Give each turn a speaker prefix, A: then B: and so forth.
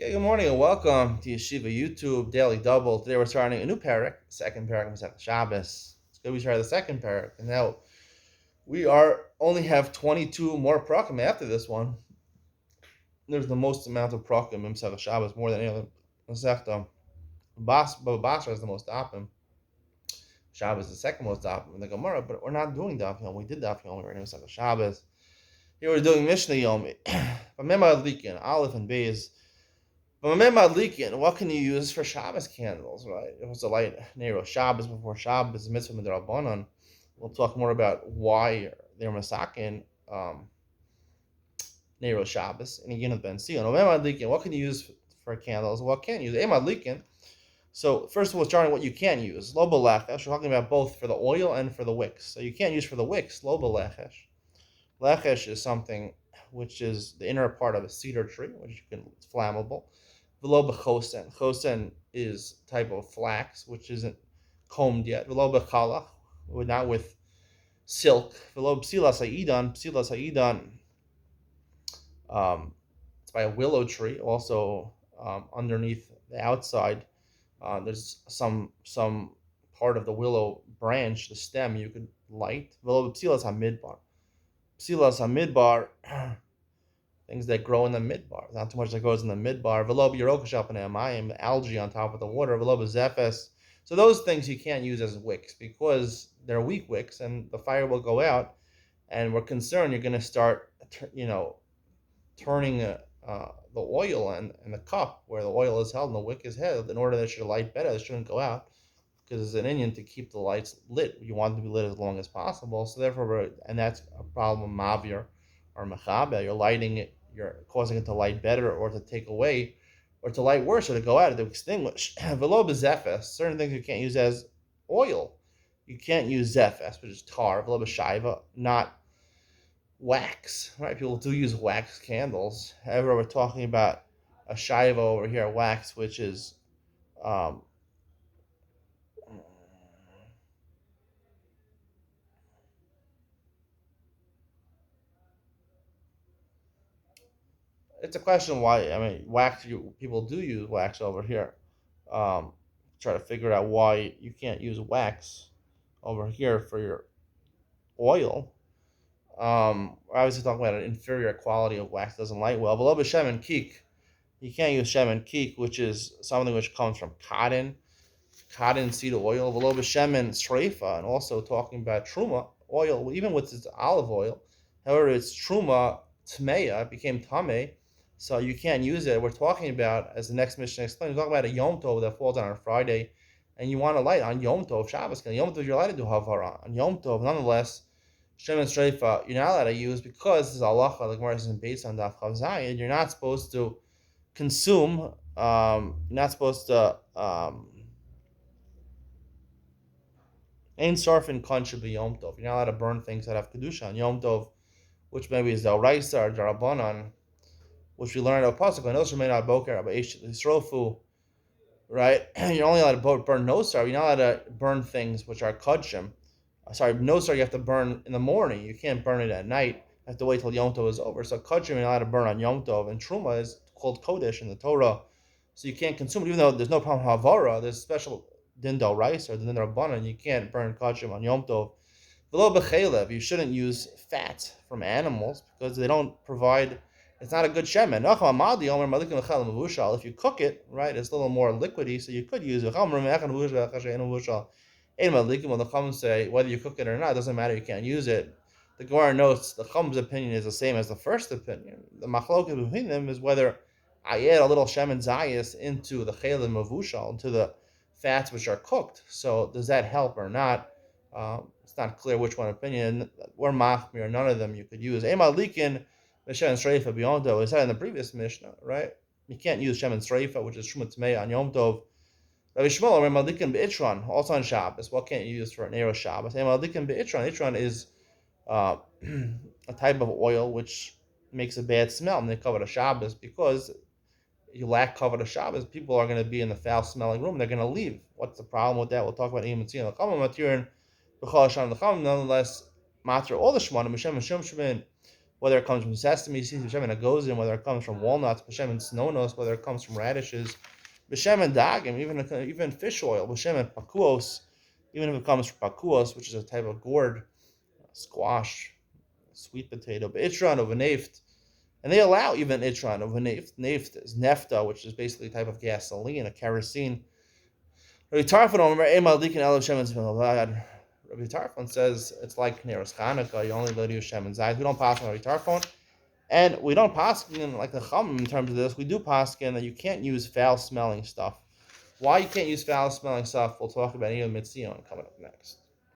A: Okay, good morning and welcome to Yeshiva YouTube Daily Double. Today we're starting a new parak, second parak of Shabbos. It's good we started the second parak, and now we are only have 22 more parakim after this one. There's the most amount of parakim in Masechah Shabbos, more than any other Masechta. Baba Basra is the most dapim. Shabbos is the second most dapim in the Gemara, but we're not doing daf yom. We did daf yom. We're in Masechah Shabbos. Here we're doing Mishnah Yomi. B'mema Likin, Aleph and Beis. But what can you use for Shabbos candles, right? It was a light Nero Shabbos before Shabbos, mitzvah midrabanan. We'll talk more about why they're masakin Nero Shabbos and again Ben Sion. What can you use for candles? What can't you use? Emad likin. So first of all, starting what you can use. Loba lechesh. We're talking about both for the oil and for the wicks. So you can't use for the wicks. Loba lechesh. Lechesh is something which is the inner part of a cedar tree, which it's flammable. V'lo b'chosen. Chosen is type of flax, which isn't combed yet. V'lo b'chalach, not with silk. V'lo b'silas ha'idan. B'silas ha'idan, it's by a willow tree. Also, underneath the outside, there's some part of the willow branch, the stem, you could light. V'lo b'silas hamidbar. B'silas hamidbar, things that grow in the midbar. Not too much that grows in the midbar. Velob yerokash amayim, algae on top of the water. Velob zephes. So those things you can't use as wicks because they're weak wicks, and the fire will go out. And we're concerned you're going to start, turning the oil and the cup where the oil is held and the wick is held in order that it should light better. It shouldn't go out because it's an Indian to keep the lights lit. You want them to be lit as long as possible. So therefore, and that's a problem, mavir or mechabe. You're lighting it. You're causing it to light better or to take away or to light worse or to go out or to extinguish. Velo b'zephes, certain things you can't use as oil. You can't use zephes, which is tar. Velo b'shaiva, not wax. Right? People do use wax candles. However, we're talking about a shaiva over here, wax, which is it's a question why. I mean, wax. People do use wax over here. Try to figure out why you can't use wax over here for your oil. We're obviously talking about an inferior quality of wax doesn't light well. Below shem and keek, you can't use shem and keek, which is something which comes from cotton seed oil. Below shem and sreifa, and also talking about truma oil, even with its olive oil. However, it's truma tmeya, it became tame, so you can't use it. We're talking about, as the next mission explains, we're talking about a Yom Tov that falls on a Friday, and you want to light on Yom Tov, Shabbos. Yom Tov, you're allowed to do Havara. On Yom Tov, nonetheless, Shem and Streifa, you're not allowed to use because this is halacha, like Gemara says based on Daf Chav Zayin, you're not supposed to consume, you're not supposed to, Ein Sarfin Kan Sheba Yom Tov. You're not allowed to burn things that have Kedusha on Yom Tov, which maybe is the Oraisa or Darabanan, which we learned at Pasuk, and also may not boker about Yisrofu, right? You're only allowed to burn nosar. You're not allowed to burn things which are kodshim. Nosar you have to burn in the morning. You can't burn it at night. You have to wait till Yom Tov is over. So kodshim you're allowed to burn on Yom Tov, and truma is called kodesh in the Torah, so you can't consume it. Even though there's no problem havara, there's special dindal rice or the dindal rabbanan. You can't burn kodshim on Yom Tov. Below bechelev, you shouldn't use fat from animals because they don't provide. It's not a good shemen. If you cook it, right, it's a little more liquidy, so you could use it. When the Chum say whether you cook it or not, it doesn't matter, you can't use it. The Gemara notes the Chum's opinion is the same as the first opinion. The machloket between them is whether I add a little shemen zayis into the chelim mavushal, into the fats which are cooked. So does that help or not? It's not clear which one opinion. Or machmir, none of them you could use. Ema likin. Shem and Streifa beyond Tov. We said in the previous Mishnah, right? You can't use Shem and Streifa, which is Truma Tmei on Yom Tov. Rabbi Shmuel, Malikin Be'itron, also on Shabbos. What can't you use for an Erev Shabbos? Malikin Be'itron. Itron is a type of oil which makes a bad smell when they cover the Shabbos, because you lack cover the Shabbos, people are going to be in the foul smelling room. They're going to leave. What's the problem with that? We'll talk about Eim Tzin L'Chama Matirin B'chol Hashem L'Chama. Nonetheless, Matir all the Shemanim Hashem and Shem Shemin. whether it comes from sesame seeds, b'shemen agozim, whether it comes from walnuts, b'shemen snonos, whether it comes from radishes, b'shemen dagim, even fish oil, b'shemen pakuos, even if it comes from pakuos, which is a type of gourd, squash, sweet potato, b'itran of neft, and they allow even itran of neft. Neft is nefta, which is basically a type of gasoline, a kerosene. Rabbi Tarfon says it's like Neros Chanukah. You only let use Shem and Zayt. We don't pass on Rabbi Tarfon, and we don't pass in like the Chum in terms of this. We do pass in that you can't use foul smelling stuff. Why you can't use foul smelling stuff? We'll talk about Iyom Mitzion coming up next.